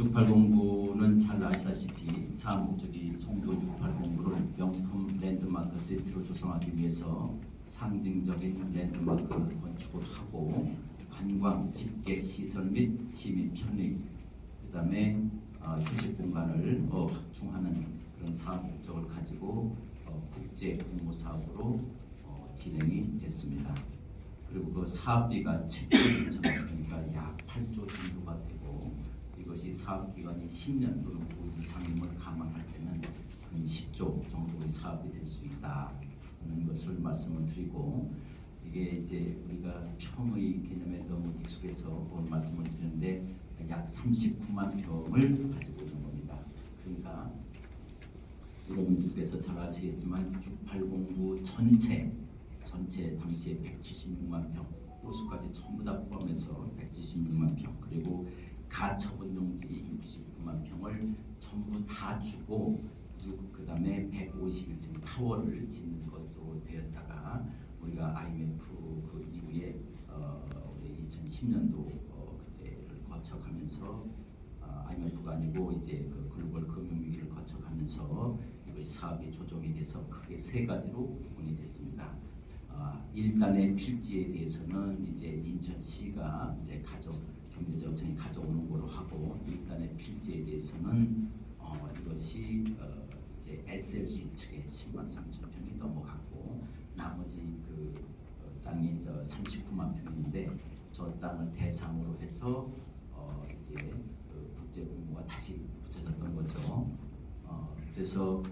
680부는 잘 아시다시피 사목적이 송도 680부를 명품 랜드마크 시티로 조성하기 위해서 상징적인 랜드마크를 건축을 하고 관광, 집객 시설 및 시민 편의, 그다음에 휴식 공간을 확충하는 그런 사업 목적을 가지고 국제 공모 사업으로 진행이 됐습니다. 그리고 그 사업비가 7조 6천억 원이니까 약 8조 정도가 되고, 이것이 사업 기간이 10년 또는 그 이상임을 감안할 때는 한 10조 정도의 사업이 될 수 있다 하는 것을 말씀을 드리고, 이게 이제 우리가 평의 개념에 너무 익숙해서 오늘 말씀을 드리는데 약 39만 평을 가지고 있는 겁니다. 그러니까 여러분들께서 잘 아시겠지만 680부 전체 당시에 176만 평, 호수까지 전부 다 포함해서 176만 평, 그리고 가처분용지 69만 평을 전부 다 주고 그다음에 151층 타워를 짓는 것으로 되었다가 우리가 IMF 그 이후에 우리 2010년도 그때를 거쳐가면서 IMF가 아니고 이제 그 글로벌 금융위기를 거쳐가면서 이것이 사업이 조정이 돼서 크게 세 가지로 구분이 됐습니다. 1단의 필지에 대해서는 이제 인천시가 이제 경제자원청이 가져오는 걸로 하고, 1단의 필지에 대해서는 이것이 이제 SLC 측에 10만 3천 평이 넘어갔고, 나머지 그 땅에서 39만 평인데 저 땅을 대상으로 해서 이제 그 국제 공모가 다시 붙여졌던 거죠. 그래서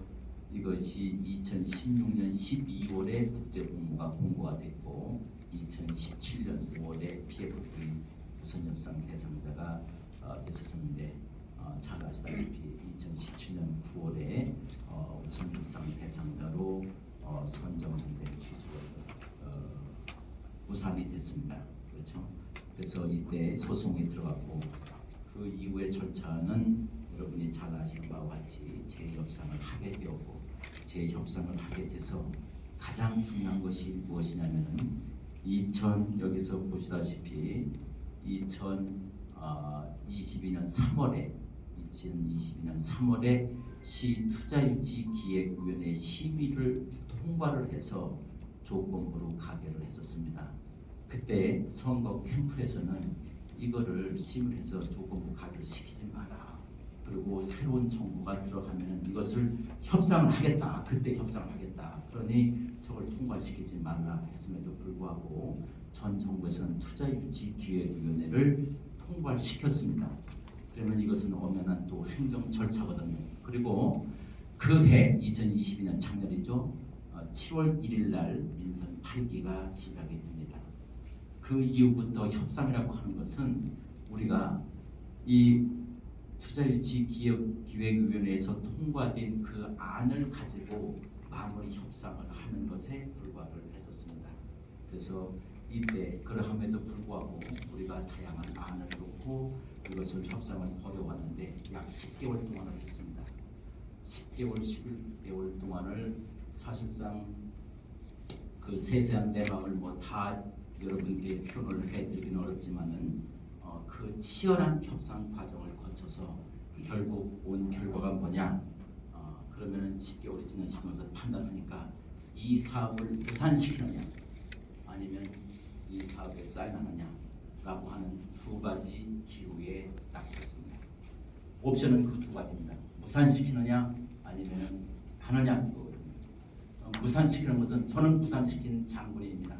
이것이 2016년 12월에 국제 공모가 공고가 됐고, 2017년 5월에 PFV 우선 협상 대상자가 됐었는데, 잘 아시다시피 2017년 9월에 우선 협상 대상자로 선정된 취소가 무산이 됐습니다. 그렇죠? 그래서 이때 소송이 들어갔고, 그 이후의 절차는 여러분이 잘 아시는 바와 같이 재협상을 하게 되었고, 재협상을 하게 돼서 가장 중요한 것이 무엇이냐면은 여기서 보시다시피 2022년 3월에 시 투자유치기획위원회 심의를 통과를 해서 조건부로 가결을 했었습니다. 그때 선거 캠프에서는 이거를 심의를 해서 조건부 가결을 시키지 마라, 그리고 새로운 정부가 들어가면 이것을 협상을 하겠다, 그때 협상을 하겠다, 그러니 저걸 통과시키지 말라 했음에도 불구하고 전 정부에서는 투자유치기획위원회를 통과시켰습니다. 그러면 이것은 엄연한 또 행정 절차거든요. 그리고 그해 2022년 작년이죠. 7월 1일 날 민선 8기가 시작이 됩니다. 그 이후부터 협상이라고 하는 것은 우리가 이 투자유치기획위원회에서 통과된 그 안을 가지고 마무리 협상을 하는 것에 불과를 했었습니다. 그래서 이때 그러함에도 불구하고 우리가 다양한 안을 놓고 이것을 협상을 벌여왔는데 약 10개월 동안을 했습니다. 10개월, 11개월 동안을 사실상 그 세세한 내막을 뭐 다 여러분께 표현을 해드리기는 어렵지만은 그 치열한 협상 과정을 거쳐서 결국 온 결과가 뭐냐? 그러면 10개월이 지난 시점에서 판단하니까 이 사업을 무산시키느냐, 아니면 이 사업에 사인하느냐라고 하는 두 가지 기로에 딱 섰습니다. 옵션은 그 두 가지입니다. 무산시키느냐 아니면 가느냐 이거거든요. 무산시키는 것은 저는 무산시킨 장군입니다.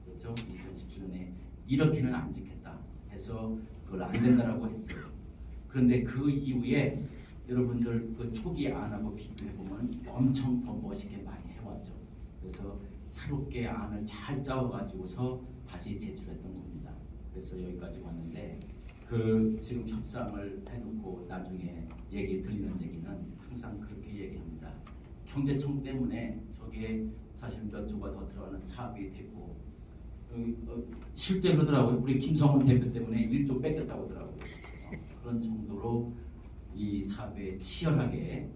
그렇죠? 2017년에 이렇게는 안 짓겠다 해서 그걸 안 된다라고 했어요. 그런데 그 이후에 여러분들 그 초기 안하고 비교해 보면 엄청 더 멋있게 많이 해왔죠. 그래서 새롭게 안을 잘 짜와가지고서 다시 제출했던 겁니다. 그래서 여기까지 왔는데 그 지금 협상을 해놓고 나중에 얘기 들리는 얘기는 항상 그렇게 얘기합니다. 경제청 때문에 저게 사실 몇 조가 더 들어가는 사업이 됐고, 실제 그러더라고요. 우리 김성훈 대표 때문에 1조 뺏겼다고 하더라고요. 그런 정도로 이 사업에 치열하게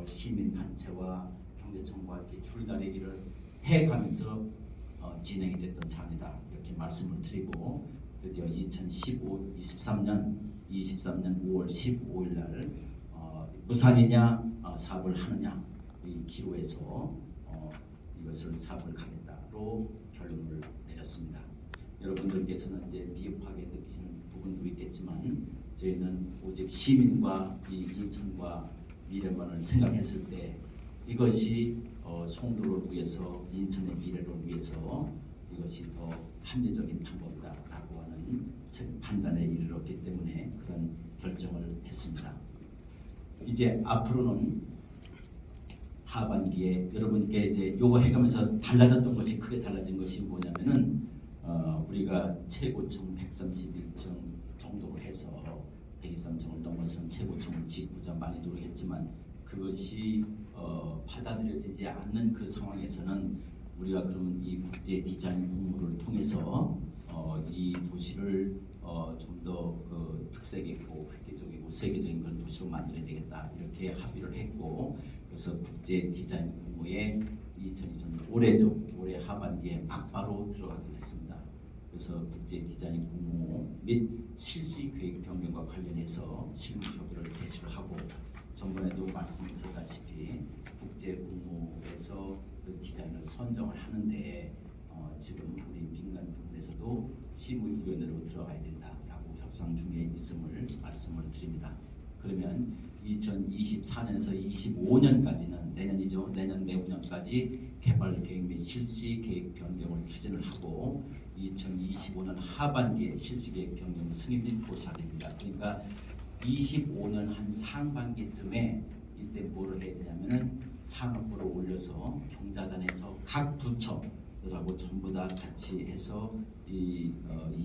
시민단체와 경제청과 이렇게 줄다리기를 해가면서 진행이 됐던 사안이다, 이렇게 말씀을 드리고, 드디어 2015, 23년 23년 5월 15일 날 무산이냐 사업을 하느냐 이 기로에서 이것을 사업을 가겠다로 결론을 내렸습니다. 여러분들께서는 이제 미흡하게 느끼시는 부분도 있겠지만 저희는 오직 시민과 이 인천과 미래만을 생각했을 때 이것이 송도를 위해서 인천의 미래를 위해서 이것이 더 합리적인 방법이다라고 하는 판단에 이르렀기 때문에 그런 결정을 했습니다. 이제 앞으로는 하반기에 여러분께 이제 요거 해가면서 달라졌던 것이 크게 달라진 것이 뭐냐면은 우리가 최고층 131층 정도로 해서 123층을 넘어선 최고층을 짓고자 많이 노력했지만 그것이 받아들여지지 않는 그 상황에서는 우리가 그러면 이 국제 디자인 공모를 통해서 이 도시를 좀 더 특색 있고 획기적이고 세계적인 그런 도시로 만들어야 되겠다 이렇게 합의를 했고 그래서 국제 디자인 공모에 2020년 올해 하반기에 막바로 들어가기로 했습니다. 그래서 국제 디자인 공모 및 실시 계획 변경과 관련해서 실무 협의를 개시를 하고 전번에도 말씀드렸다시피 국제 공모에서 그 디자인을 선정을 하는데 지금 우리 민간 부분에서도 실무위원회로 들어가야 된다라고 협상 중에 있음을 말씀을 드립니다. 그러면 2024년에서 25년까지는 내년이죠. 내년 내후년까지 개발 계획 및 실시 계획 변경을 추진을 하고 2025년 하반기에 실시 계획 변경 승인 및 고시하됩니다. 그러니까 25년 한 상반기쯤에 이때 뭐를 해야 되냐면은 산업부를 올려서 경자단에서 각 부처들하고 전부 다 같이 해서 이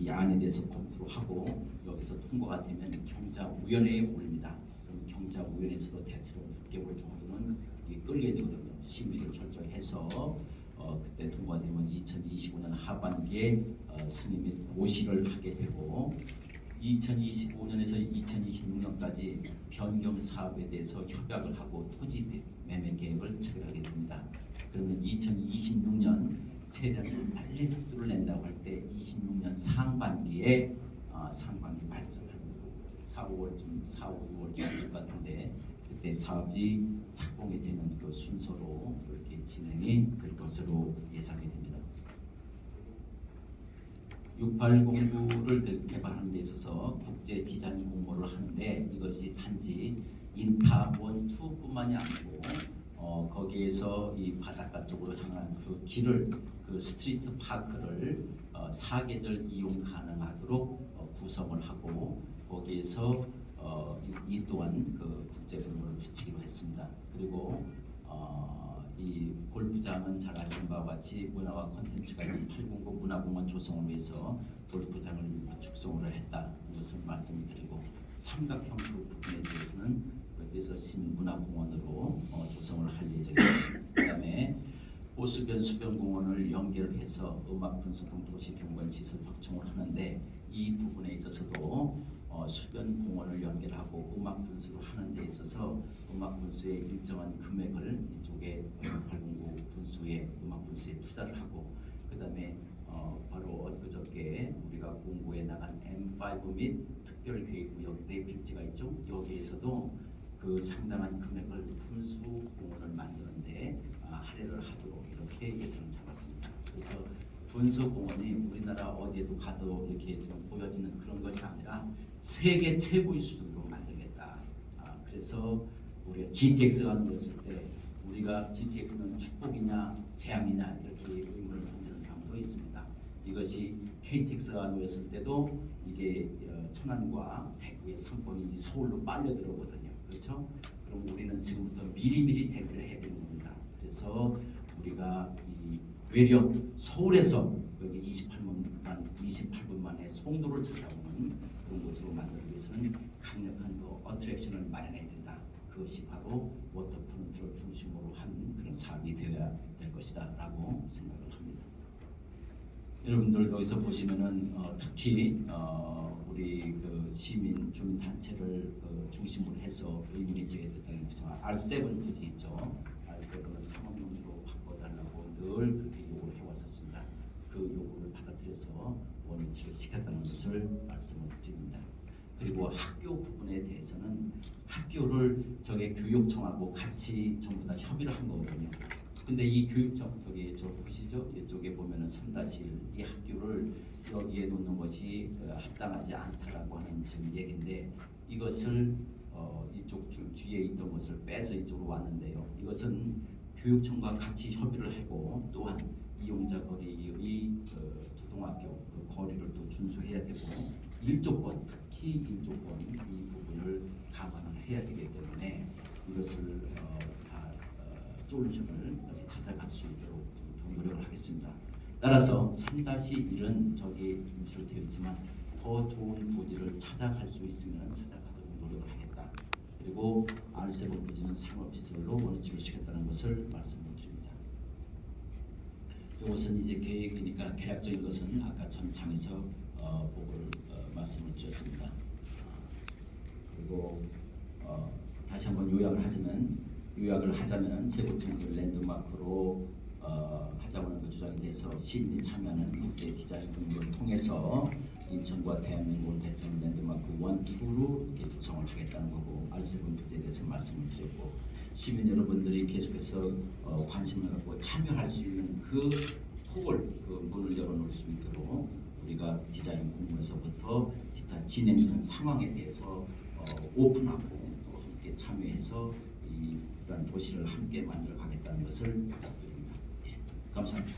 안에 대해서 검토를 하고 여기서 통과가 되면 경자위원회에 올립니다. 그럼 경자위원회에서도 대체로 6개월 정도는 끌게 되거든요. 심의를 철저히 해서 그때 통과되면 2025년 하반기에 승인 및 고시를 하게 되고 2025년에서 2026년까지 변경 사업에 대해서 협약을 하고 토지 매매 계획을 체결하게 됩니다. 그러면 2026년 최대한 빨리 속도를 낸다고 할 때 26년 상반기에 상반기 말쯤 한 4, 5월쯤 4, 5, 6월쯤 될 것 같은데 그때 사업이 착공이 되는 그 순서로 그렇게 진행이 될 것으로 예상이 됩니다. 6809를 개발하는 데 있어서 국제 디자인 공모를 하는데 이것이 단지 인타 1, 2뿐만이 아니고 거기에서 이 바닷가 쪽으로 향한 그 길을 그 스트리트 파크를 사계절 이용 가능하도록 구성을 하고 거기에서 이 또한 그 국제 공모를 붙이기로 했습니다. 그리고 이 골프장은 잘 아시는 바와 같이 문화와 콘텐츠가 있는 809 문화공원 조성을 위해서 골프장을 축소를 했다. 이것을 말씀드리고 삼각형 그 부분에 대해서는 여기서 시민문화공원으로 조성을 할 예정입니다. 그다음에 호수변 수변공원을 연결해서 음악분수 등 도시경관시설 확충을 하는데 이 부분에 있어서도 수변공원을 연결하고 음악분수를 하는 데 있어서 음악분수의 일정한 금액을 이쪽에 809 분수에 음악분수에 투자를 하고 그 다음에 바로 엊그저께 우리가 공고에 나간 M5 및 특별계획구역 내 필지가 있죠. 여기에서도 그 상당한 금액을 분수공원을 만드는데 할애를 하도록 이렇게 예산을 잡았습니다. 그래서 분수공원이 우리나라 어디에도 가도 이렇게 지금 보여지는 그런 것이 아니라 세계 최고의 수준으로 만들겠다. 그래서 우리가 GTX가 놓였을 때 우리가 GTX는 축복이냐 재앙이냐 이렇게 의문을 던지는 사람도 있습니다. 이것이 KTX가 놓였을 때도 이게 천안과 대구의 상권이 서울로 빨려 들어오거든요. 그렇죠? 그럼 우리는 지금부터 미리미리 대비를 해야 되는 겁니다. 그래서 우리가 이 외려 서울에서 여기 28분 만에 송도를 찾아오는 그런 곳으로 만들기 위해서는 강력한 그 어트랙션을 마련해야 된다. 그것이 바로 워터프론트를 중심으로 한 그런 사업이 되어야 될 것이다라고 생각을 합니다. 여러분들 여기서 보시면은 특히 우리 그 시민 주민 단체를 중심으로 해서 의문이 제기됐다는 것이죠. R7 부지 있죠. R7을 상업용지로 바꿔달라고 늘 그렇게 요구를 해왔었습니다. 그 요구를 받아들여서 원위치를 시켰다는 것을 말씀을 드립니다. 그리고 그리고 학교 부분에 대해서는 학교를 저게 교육청하고 같이 전부 다 협의를 한 거거든요. 근데 이 교육청 저기 저 보시죠? 이쪽에 보면은 3-1 이 학교를 여기에 놓는 것이 합당하지 않다라고 하는 지금 얘기인데 이것을 이쪽 뒤에 있던 것을 빼서 이쪽으로 왔는데요. 이것은 교육청과 같이 협의를 하고 또한 이용자 거리의 초등학교 그 거리를 또 준수해야 되고 일조권 특히 일조권 이 부분을 감안을 해야 되기 때문에 이것을 다 솔루션을 찾아갈 수 있도록 더 노력을 하겠습니다. 따라서 3-1은 저기 인수로 되어 있지만 더 좋은 부지를 찾아갈 수 있으면 찾아가도록 노력을 하겠다. 그리고 R7 부지는 상업시설로 원위치를 시켰다는 것을 말씀을 드립니다. 이것은 이제 계획이니까 계략적인 것은 아까 전장에서 보고를 말씀을 드렸습니다. 그리고 다시 한번 요약을 하자면 재구청을 랜드마크로 하자는 그 주장에 대해서 시민이 참여하는 국제 디자인 공부를 통해서 인천과 대한민국을 대표하는 랜드마크 1, 2로 이렇게 구성을 하겠다는 거고 R7 부지에 대해서 말씀을 드렸고 시민 여러분들이 계속해서 관심을 갖고 참여할 수 있는 그 폭을 그 문을 열어놓을 수 있도록 우리가 디자인 공부에서부터 기타 진행되는 상황에 대해서 오픈하고 또 함께 참여해서 이러한 도시를 함께 만들어 가겠다는 것을 약속드립니다. 예, 감사합니다.